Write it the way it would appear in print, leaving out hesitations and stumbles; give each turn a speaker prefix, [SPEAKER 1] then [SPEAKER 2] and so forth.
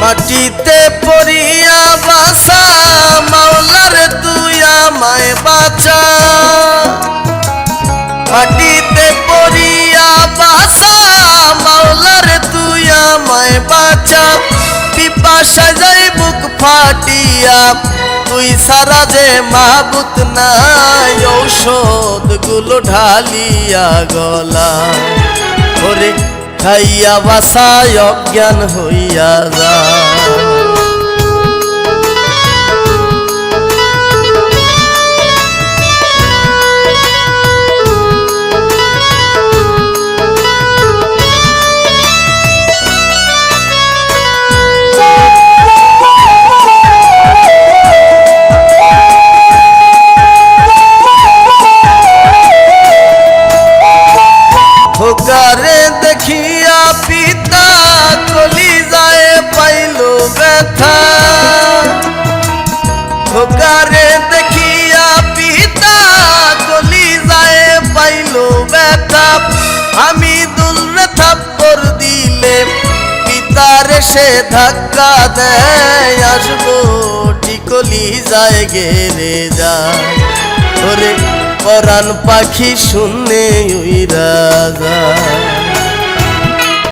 [SPEAKER 1] মাটিতে পড়িয়া বাসা মাওলার তুই আমায় বাঁচা মাটিতে পড়িয়া বাসা মাওলার তুই আমায় বাঁচা পিপাসা যাই বুক ফাটিয়া তুই সারা যে মাহবুত নাই ঔষধ গুলো ঢালিয়া গলা ওরে খাইয়া বাসায় অজ্ঞান হইয়া যা খোকারে দেখিয়া পিতা কলিজায় পাইল ব্যথা খোকারে দেখিয়া পিতা কলিজায় পাইল ব্যথা আমি দুলরে থাপ্পড় দিলে পিতারে সে ধাক্কা দেয় আসবো ঠিক কলিজায় গেরে যায় ওরে পরাণ পাখি শূন্যে উইরা যায়।